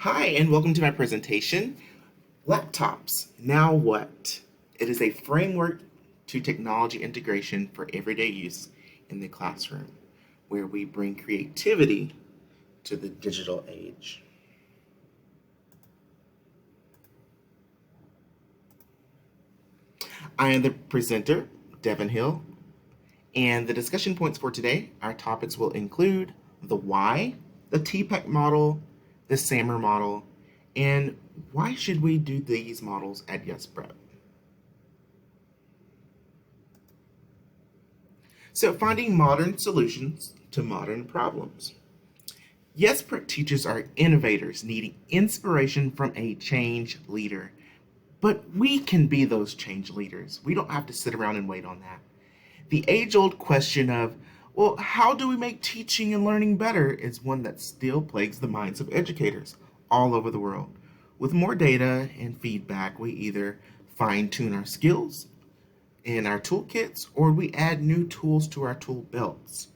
Hi, and welcome to my presentation, Laptops, Now What? It is a framework to technology integration for everyday use in the classroom, where we bring creativity to the digital age. I am the presenter, Devin Hill, and the discussion points for today, our topics will include the why, the TPACK model, the SAMR model, and why should we do these models at YesPrep? So, finding modern solutions to modern problems. YesPrep teachers are innovators needing inspiration from a change leader. But we can be those change leaders. We don't have to sit around and wait on that. The age-old question of, well, how do we make teaching and learning better is one that still plagues the minds of educators all over the world. With more data and feedback, we either fine-tune our skills in our toolkits or we add new tools to our tool belts.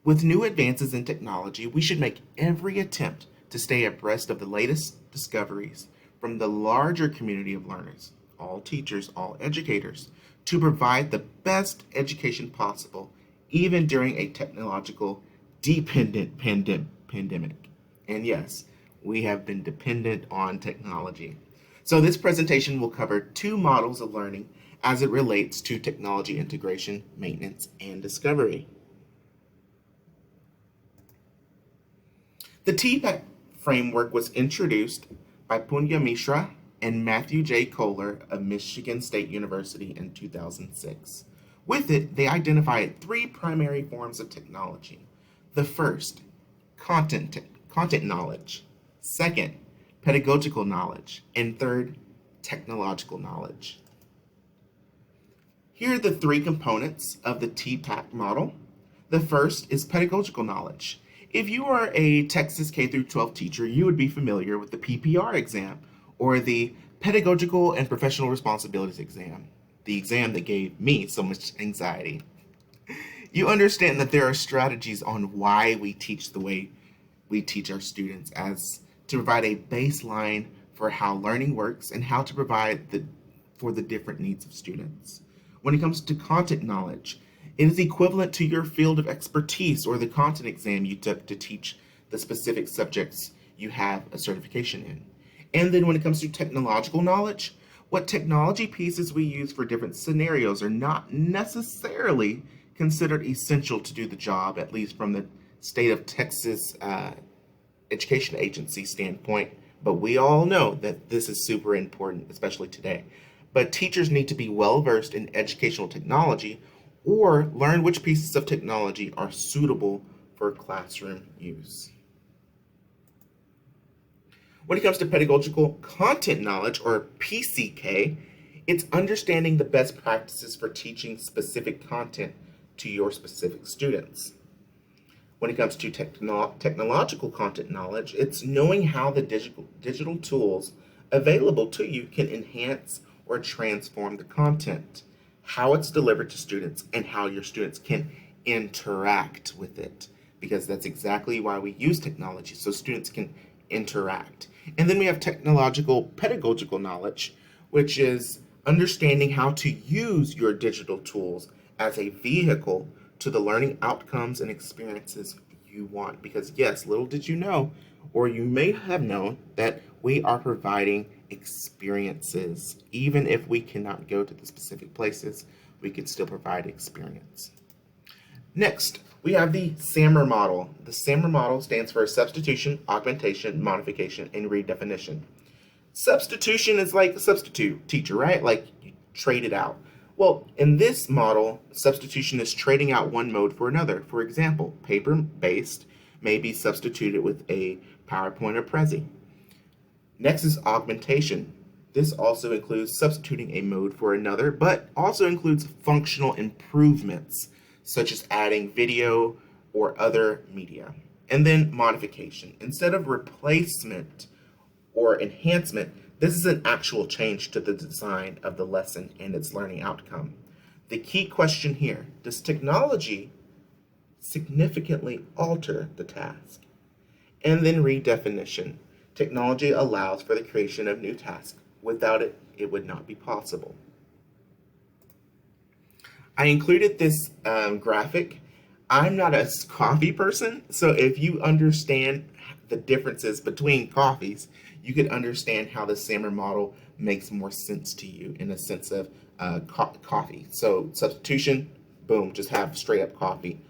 With new advances in technology, we should make every attempt to stay abreast of the latest discoveries from the larger community of learners, all teachers, all educators, to provide the best education possible, even during a technological dependent pandemic. And yes, we have been dependent on technology. So this presentation will cover two models of learning as it relates to technology integration, maintenance, and discovery. The TPACK framework was introduced by Punya Mishra and Matthew J. Kohler of Michigan State University in 2006. With it, they identified three primary forms of technology. The first, content knowledge. Second, pedagogical knowledge. And third, technological knowledge. Here are the three components of the TPACK model. The first is pedagogical knowledge. If you are a Texas K-12 teacher, you would be familiar with the PPR exam, or the Pedagogical and Professional Responsibilities exam, the exam that gave me so much anxiety. You understand that there are strategies on why we teach the way we teach our students, as to provide a baseline for how learning works and how to provide for the different needs of students. When it comes to content knowledge, it is equivalent to your field of expertise or the content exam you took to teach the specific subjects you have a certification in. And then when it comes to technological knowledge, what technology pieces we use for different scenarios are not necessarily considered essential to do the job, at least from the state of Texas education agency standpoint. But we all know that this is super important, especially today. But teachers need to be well versed in educational technology or learn which pieces of technology are suitable for classroom use. When it comes to pedagogical content knowledge, or PCK, it's understanding the best practices for teaching specific content to your specific students. When it comes to technological content knowledge, it's knowing how the digital tools available to you can enhance or transform the content, how it's delivered to students, and how your students can interact with it, because that's exactly why we use technology, so students can interact. And then we have pedagogical knowledge, which is understanding how to use your digital tools as a vehicle to the learning outcomes and experiences you want. Because yes, little did you know, or you may have known, that we are providing experiences. Even if we cannot go to the specific places, we can still provide experience. Next, we have the SAMR model. The SAMR model stands for substitution, augmentation, modification, and redefinition. Substitution is like a substitute teacher, right? Like you trade it out. Well, in this model, substitution is trading out one mode for another. For example, paper-based may be substituted with a PowerPoint or Prezi. Next is augmentation. This also includes substituting a mode for another, but also includes functional improvements, such as adding video or other media. And then modification. Instead of replacement or enhancement, this is an actual change to the design of the lesson and its learning outcome. The key question here, does technology significantly alter the task? And then redefinition. Technology allows for the creation of new tasks. Without it, it would not be possible. I included this graphic. I'm not a coffee person, so if you understand the differences between coffees, you could understand how the SAMR model makes more sense to you in a sense of coffee. So substitution, boom, just have straight up coffee.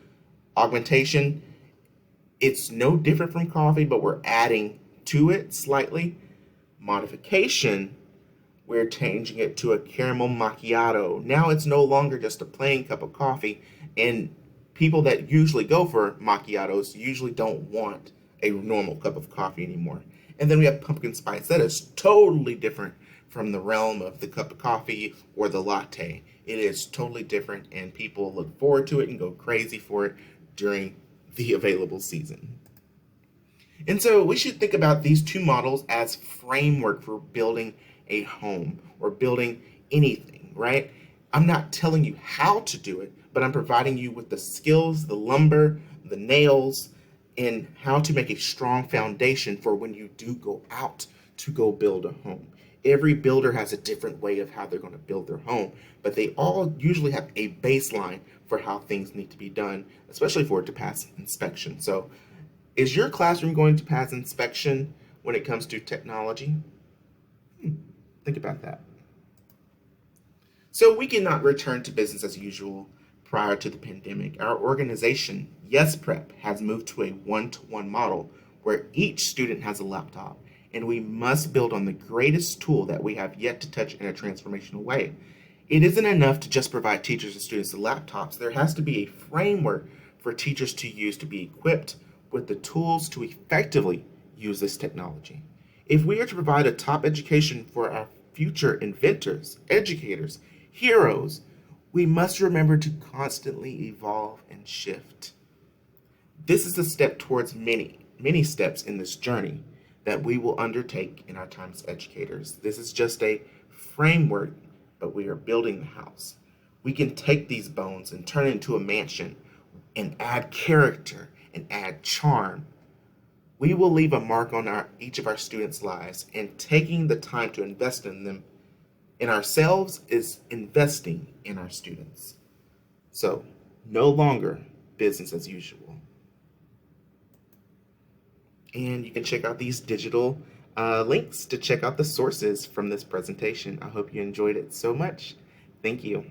Augmentation, it's no different from coffee, but we're adding to it slightly. Modification, we're changing it to a caramel macchiato. Now it's no longer just a plain cup of coffee, and people that usually go for macchiatos usually don't want a normal cup of coffee anymore. And then we have pumpkin spice. That is totally different from the realm of the cup of coffee or the latte. It is totally different, and people look forward to it and go crazy for it during the available season. And so we should think about these two models as framework for building a home or building anything, right? I'm not telling you how to do it, but I'm providing you with the skills, the lumber, the nails, and how to make a strong foundation for when you do go out to go build a home. Every builder has a different way of how they're going to build their home, but they all usually have a baseline for how things need to be done, especially for it to pass inspection. So is your classroom going to pass inspection when it comes to technology? Think about that. So we cannot return to business as usual prior to the pandemic. Our organization, Yes Prep, has moved to a one-to-one model where each student has a laptop, and we must build on the greatest tool that we have yet to touch in a transformational way. It isn't enough to just provide teachers and students with laptops. There has to be a framework for teachers to use to be equipped with the tools to effectively use this technology. If we are to provide a top education for our future inventors, educators, heroes, we must remember to constantly evolve and shift. This is a step towards many steps in this journey that we will undertake in our time as educators. This is just a framework, but we are building the house. We can take these bones and turn it into a mansion and add character and add charm. We will leave a mark on each of our students' lives, and taking the time to invest in them, in ourselves, is investing in our students. So, no longer business as usual. And you can check out these digital links to check out the sources from this presentation. I hope you enjoyed it so much. Thank you.